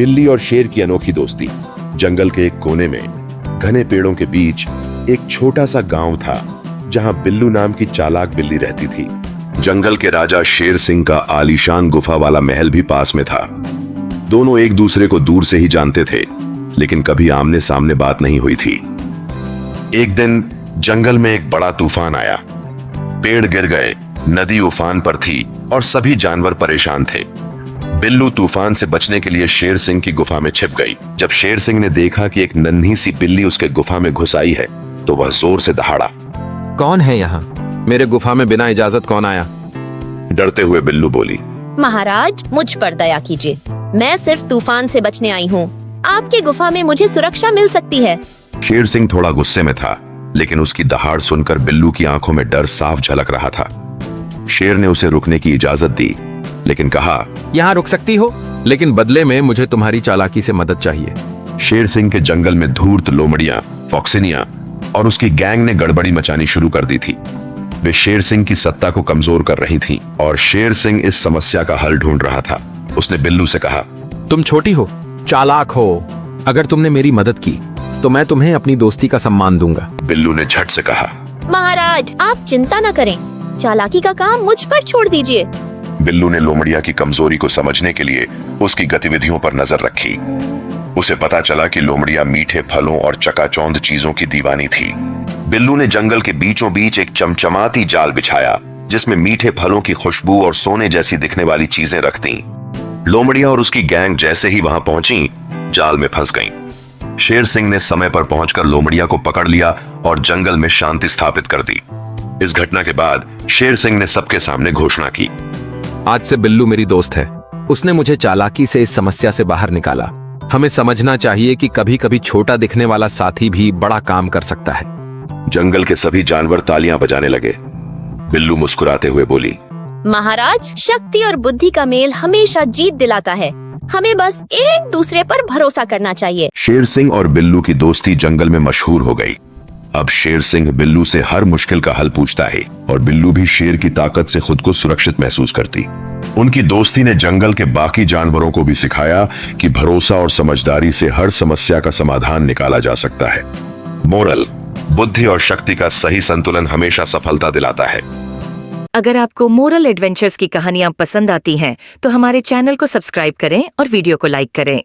बिल्ली और शेर की अनोखी दोस्ती। जंगल के एक कोने में घने पेड़ों के बीच एक छोटा सा गांव था जहां बिल्लू नाम की चालाक बिल्ली रहती थी। जंगल के राजा शेर सिंह का आलीशान गुफा वाला महल भी पास में था। दोनों एक दूसरे को दूर से ही जानते थे, लेकिन कभी आमने सामने बात नहीं हुई थी। एक दिन जंगल में एक बड़ा तूफान आया। पेड़ गिर गए, नदी उफान पर थी और सभी जानवर परेशान थे। बिल्लू तूफान से बचने के लिए शेर सिंह की गुफा में छिप गई। जब शेर सिंह ने देखा कि एक नन्ही सी बिल्ली उसके गुफा में घुस आई है, तो वह जोर से दहाड़ा। कौन है यहाँ? मेरे गुफा में बिना इजाजत कौन आया? डरते हुए बिल्लू बोली, महाराज, मुझ पर दया कीजिए। मैं सिर्फ तूफान से बचने आई हूँ। आपकी गुफा में मुझे सुरक्षा मिल सकती है। शेर सिंह थोड़ा गुस्से में था, लेकिन उसकी दहाड़ सुनकर बिल्लू की आंखों में डर साफ झलक रहा था। शेर ने उसे रुकने की इजाजत दी, लेकिन कहा, यहाँ रुक सकती हो, लेकिन बदले में मुझे तुम्हारी चालाकी से मदद चाहिए। शेर सिंह के जंगल में धूर्त लोमड़ियां, फॉक्सिनिया और उसकी गैंग ने गड़बड़ी मचानी शुरू कर दी थी। वे शेर सिंह की सत्ता को कमजोर कर रही थीं और शेर सिंह इस समस्या का हल ढूंढ रहा था। उसने बिल्लू से कहा, तुम छोटी हो, चालाक हो। अगर तुमने मेरी मदद की तो मैं तुम्हें अपनी दोस्ती का सम्मान दूंगा। बिल्लू ने झट से कहा, महाराज, आप चिंता न करें। चालाकी का काम मुझ पर छोड़ दीजिए। बिल्लू ने लोमड़िया की कमजोरी को समझने के लिए उसकी गतिविधियों पर नजर रखी। उसे पता चला कि लोमड़िया मीठे फलों और चकाचौंध चीजों की दीवानी थी। बिल्लू ने जंगल के बीचों बीच एक चमचमाती जाल बिछाया, जिसमें मीठे फलों की खुशबू और सोने जैसी दिखने वाली चीजें रख दी। लोमड़िया और उसकी गैंग जैसे ही वहां पहुंची, जाल में फंस गईं। शेर सिंह ने समय पर पहुंचकर लोमड़िया को पकड़ लिया और जंगल में शांति स्थापित कर दी। इस घटना के बाद शेर सिंह ने सबके सामने घोषणा की, आज से बिल्लू मेरी दोस्त है। उसने मुझे चालाकी से इस समस्या से बाहर निकाला। हमें समझना चाहिए कि कभी कभी छोटा दिखने वाला साथी भी बड़ा काम कर सकता है। जंगल के सभी जानवर तालियां बजाने लगे। बिल्लू मुस्कुराते हुए बोली, महाराज, शक्ति और बुद्धि का मेल हमेशा जीत दिलाता है। हमें बस एक दूसरे पर भरोसा करना चाहिए। शेर सिंह और बिल्लू की दोस्ती जंगल में मशहूर हो गई। अब शेर सिंह बिल्लू से हर मुश्किल का हल पूछता है और बिल्लू भी शेर की ताकत से खुद को सुरक्षित महसूस करती। उनकी दोस्ती ने जंगल के बाकी जानवरों को भी सिखाया कि भरोसा और समझदारी से हर समस्या का समाधान निकाला जा सकता है। मोरल: बुद्धि और शक्ति का सही संतुलन हमेशा सफलता दिलाता है। अगर आपको मोरल एडवेंचर्स की कहानियां पसंद आती हैं, तो हमारे चैनल को सब्सक्राइब करें और वीडियो को लाइक करें।